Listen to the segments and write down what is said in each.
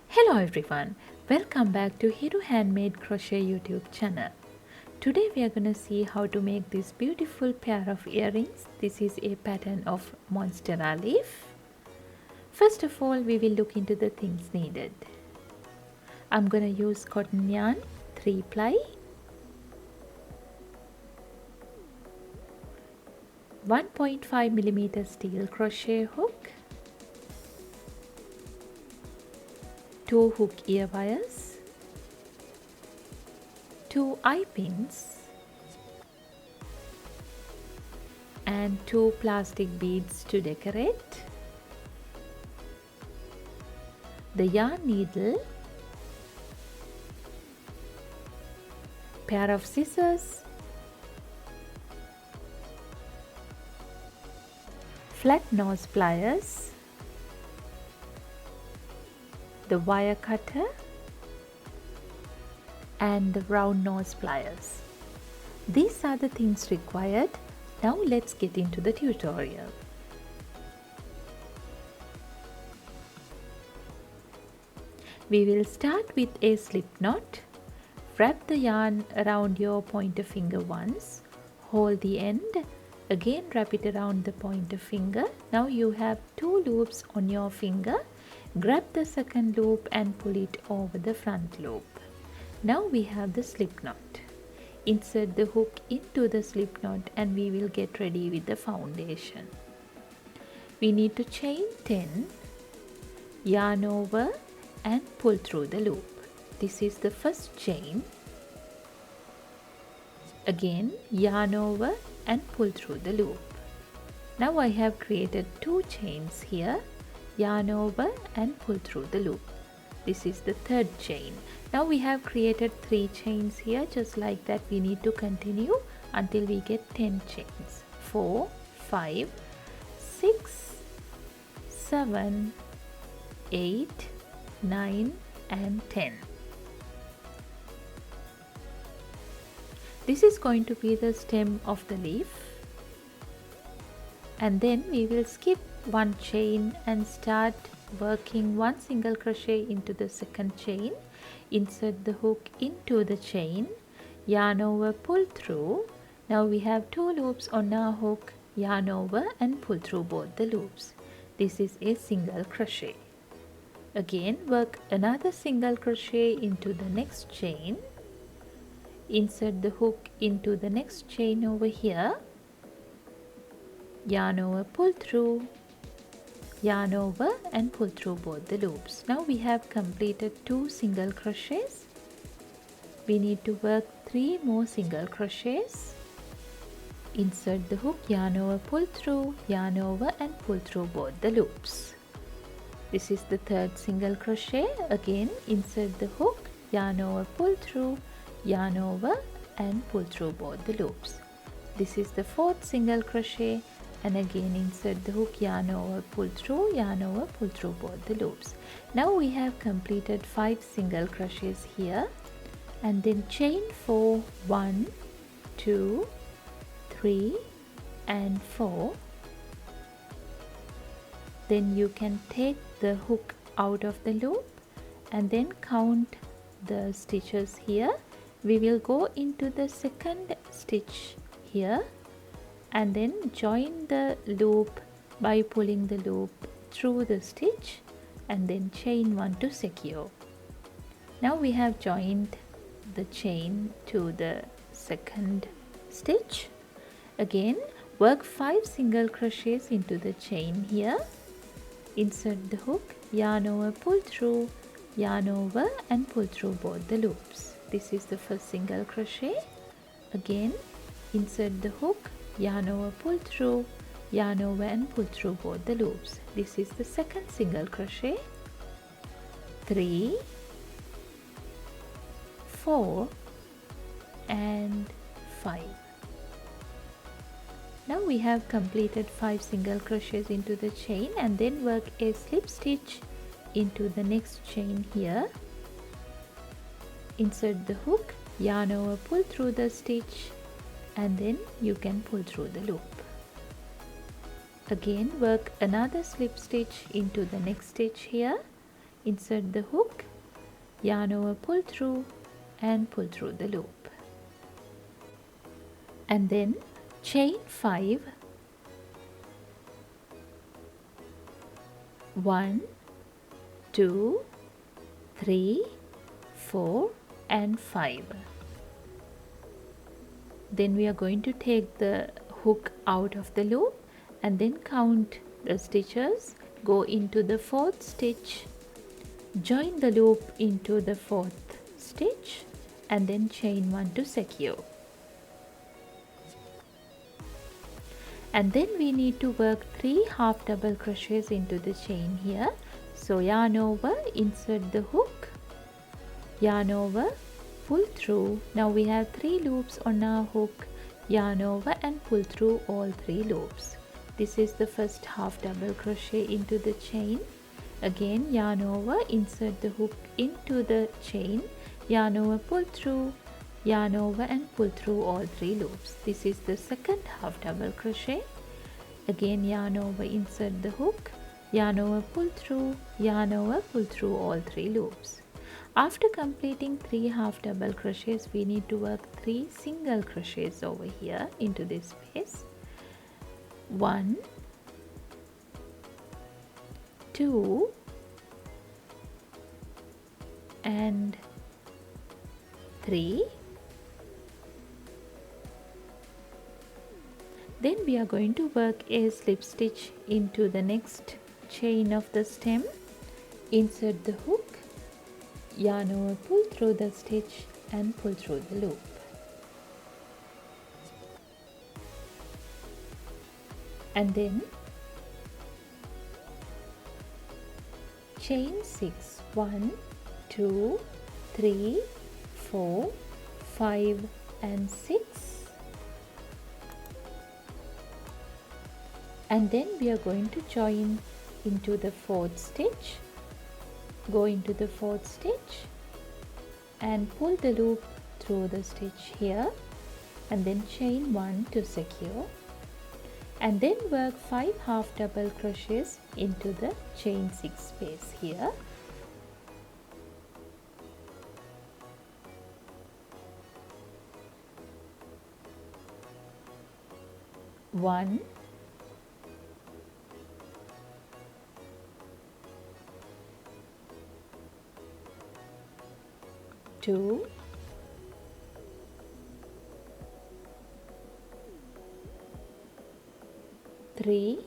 Hello everyone, welcome back to Hiru Handmade Crochet YouTube channel. Today we are going to see how to make this beautiful pair of earrings. This is a pattern of Monstera leaf. First of all, we will look into the things needed. I'm going to use cotton yarn 3 ply, 1.5mm steel crochet hook, 2 hook ear wires, 2 eye pins and 2 plastic beads to decorate, the yarn needle, pair of scissors, flat nose pliers, the wire cutter and the round nose pliers. These are the things required. Now let's get into the tutorial. We will start with a slip knot. Wrap the yarn around your pointer finger once, hold the end, again wrap it around the pointer finger. Now you have 2 loops on your finger. Grab the second loop and pull it over the front loop. Now we have the slip knot. Insert the hook into the slip knot and we will get ready with the foundation. We need to chain 10, yarn over and pull through the loop. This is the first chain. Again yarn over and pull through the loop. Now I have created 2 chains here. Yarn over and pull through the loop. This is the third chain. Now we have created 3 chains here. Just like that we need to continue until we get 10 chains. 4, 5, 6, 7, 8, 9 and 10. This is going to be the stem of the leaf, and then we will skip 1 chain and start working 1 single crochet into the second chain. Insert the hook into the chain, yarn over, pull through. Now we have 2 loops on our hook, yarn over and pull through both the loops. This is a single crochet. Again work another single crochet into the next chain. Insert the hook into the next chain over here, yarn over, pull through, yarn over and pull through both the loops. Now we have completed 2 single crochets. We need to work 3 more single crochets. Insert the hook, yarn over, pull through, yarn over and pull through both the loops. This is the third single crochet. Again insert the hook, yarn over, pull through, yarn over and pull through both the loops. This is the fourth single crochet, and again insert the hook, yarn over, pull through, yarn over, pull through both the loops. Now we have completed 5 single crochets here, and then chain 4, 1, 2, 3 and 4. Then you can take the hook out of the loop and then count the stitches here. We will go into the second stitch here and then join the loop by pulling the loop through the stitch and then chain 1 to secure. Now we have joined the chain to the second stitch. Again work 5 single crochets into the chain here. Insert the hook, yarn over, pull through, yarn over and pull through both the loops. This is the first single crochet. Again insert the hook, yarn over, pull through, yarn over and pull through both the loops. This is the second single crochet. 3, 4 and 5. Now we have completed 5 single crochets into the chain, and then work a slip stitch into the next chain here. Insert the hook, yarn over, pull through the stitch and then you can pull through the loop. Again work another slip stitch into the next stitch here, insert the hook, yarn over, pull through and pull through the loop, and then chain 5, 1, 2, 3, 4 and 5. Then we are going to take the hook out of the loop and then count the stitches, go into the 4th stitch, join the loop into the 4th stitch and then chain 1 to secure. And then we need to work 3 half double crochets into the chain here. So yarn over, insert the hook, yarn over, pull through. Now we have 3 loops on our hook, yarn over and pull through all 3 loops. This is the first half double crochet into the chain. Again yarn over, insert the hook into the chain, yarn over, pull through, yarn over and pull through all 3 loops. This is the second half double crochet. Again yarn over, insert the hook, yarn over, pull through, yarn over, pull through all 3 loops. After completing 3 half double crochets, we need to work 3 single crochets over here into this space. 1, 2 and 3. Then we are going to work a slip stitch into the next chain of the stem, insert the hook, yarn over, pull through the stitch and pull through the loop. And then chain 6, 1, 2, 3, 4, 5 and 6. And then we are going to join into the 4th stitch, go into the 4th stitch and pull the loop through the stitch here and then chain 1 to secure, and then work 5 half double crochets into the chain 6 space here. One, 2, 3,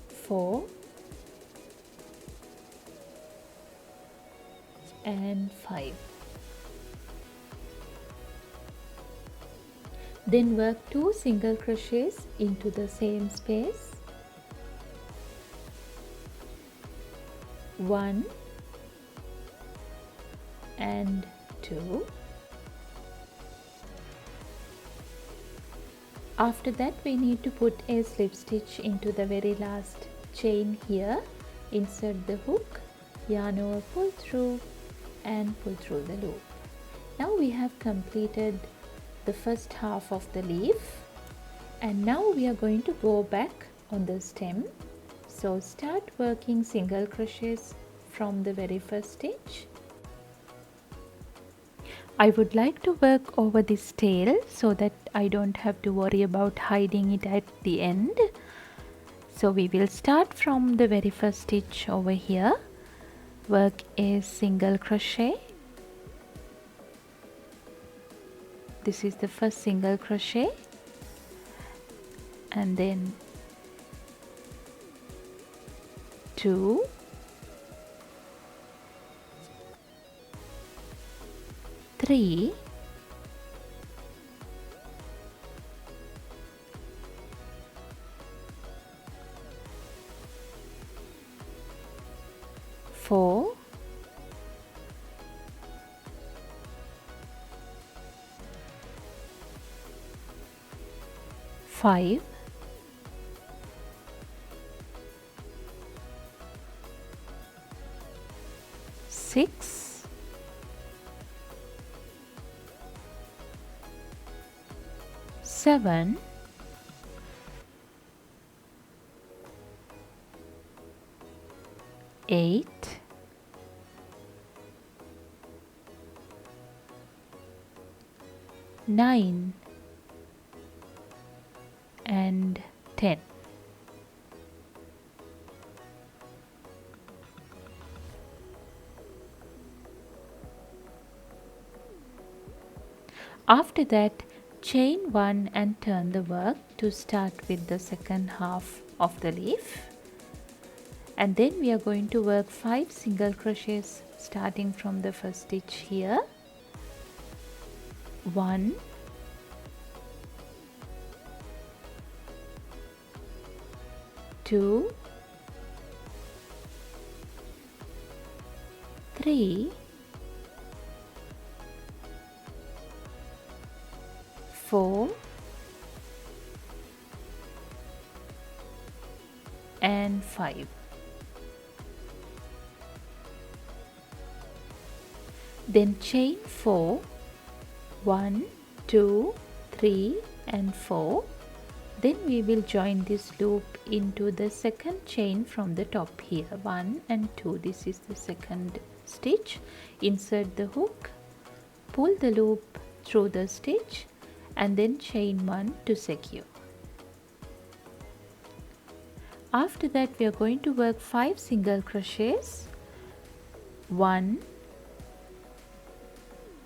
4 and 5. Then work 2 single crochets into the same space. 1 and 2. After that we need to put a slip stitch into the very last chain here, insert the hook, yarn over, pull through and pull through the loop. Now we have completed the first half of the leaf, and now we are going to go back on the stem. So start working single crochets from the very first stitch. I would like to work over this tail so that I don't have to worry about hiding it at the end. So we will start from the very first stitch over here, work a single crochet. This is the first single crochet, and then 2, 3, 4, 5, 6, 7, 8, 9 and 10. After that, chain 1 and turn the work to start with the second half of the leaf. And then we are going to work 5 single crochets starting from the first stitch here. 1, 2, 3, 4 and 5. Then chain 4, 1, 2, 3 and 4. Then we will join this loop into the second chain from the top here. 1 and 2. This is the second stitch. Insert the hook, pull the loop through the stitch and then chain 1 to secure. After that we are going to work 5 single crochets. 1,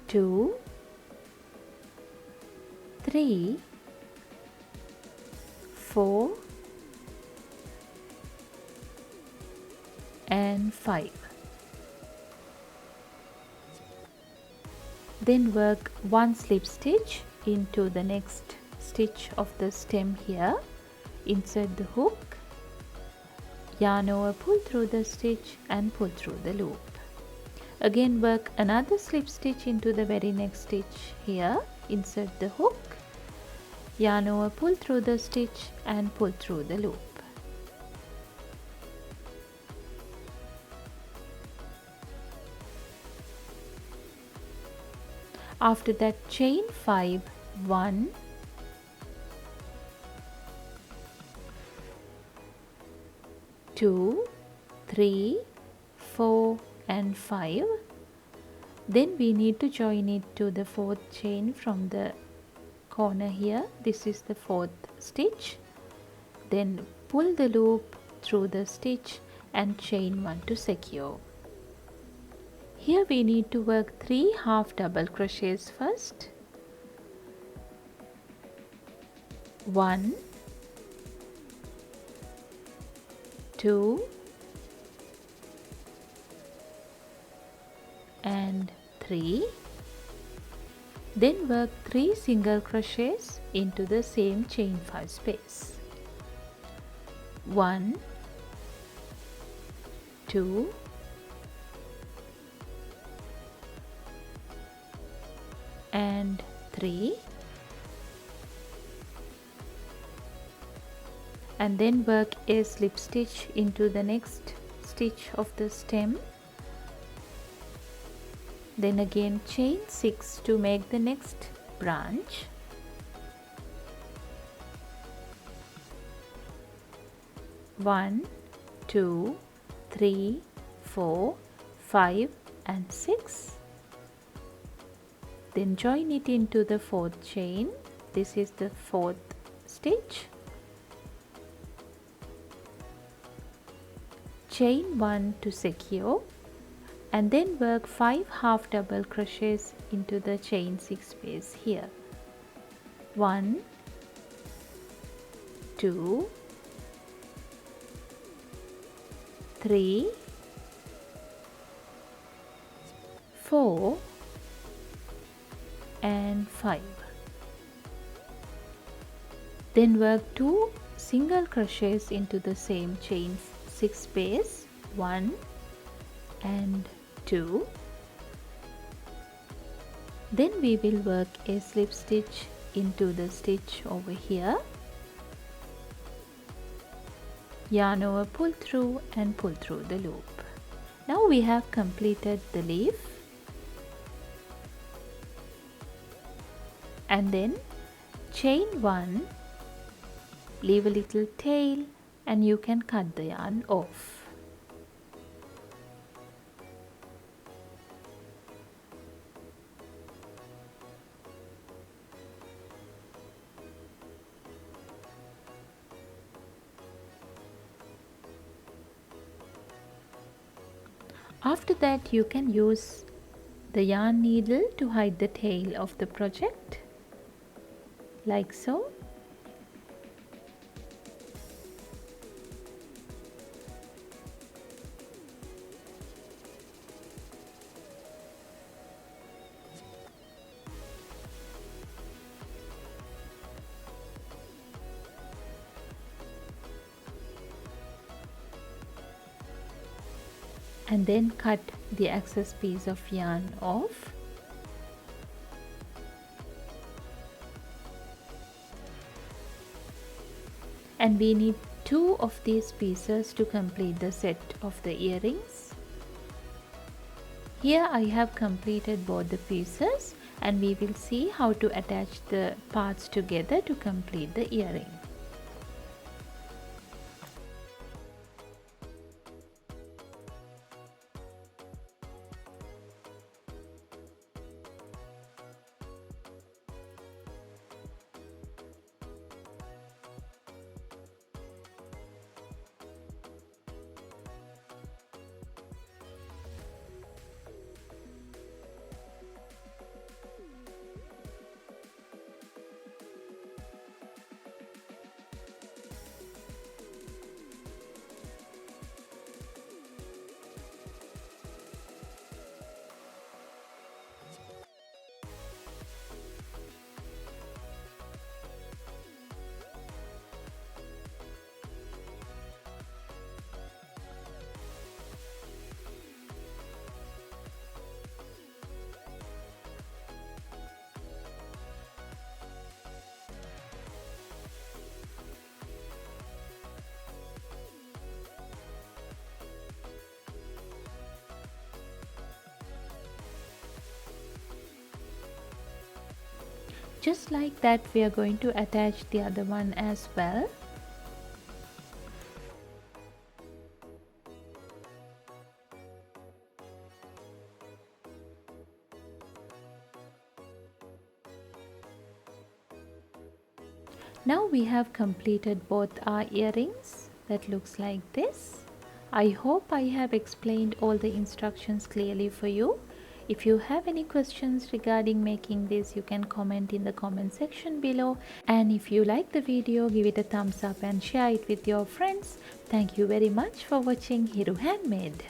2, 3, 4 and 5. Then work 1 slip stitch into the next stitch of the stem here. Insert the hook, yarn over, pull through the stitch and pull through the loop. Again work another slip stitch into the very next stitch here. Insert the hook, yarn over, pull through the stitch and pull through the loop. After that chain 5, 1, 2, 3, 4 and 5. Then we need to join it to the 4th chain from the corner here. This is the 4th stitch. Then pull the loop through the stitch and chain 1 to secure. Here we need to work 3 half double crochets first. 1, 2 and 3. Then work 3 single crochets into the same chain 5 space. 1, 2, 3, and then work a slip stitch into the next stitch of the stem. Then again chain 6 to make the next branch. One, 2, 3, 4, 5 and 6. Then join it into the 4th chain. This is the 4th stitch. Chain 1 to secure, and then work 5 half double crochets into the chain 6 space here. 1, 2, 3, 4 and 5. Then work 2 single crochets into the same chain 6 space, 1 and 2. Then we will work a slip stitch into the stitch over here, yarn over, pull through and pull through the loop. Now we have completed the leaf, and then chain 1, leave a little tail, and you can cut the yarn off. After that, you can use the yarn needle to hide the tail of the project, like so. And then cut the excess piece of yarn off. And we need 2 of these pieces to complete the set of the earrings. Here I have completed both the pieces, and we will see how to attach the parts together to complete the earring. Just like that, we are going to attach the other one as well. Now we have completed both our earrings. That looks like this. I hope I have explained all the instructions clearly for you. If you have any questions regarding making this, you can comment in the comment section below. And if you like the video, give it a thumbs up and share it with your friends. Thank you very much for watching Hiru Handmade.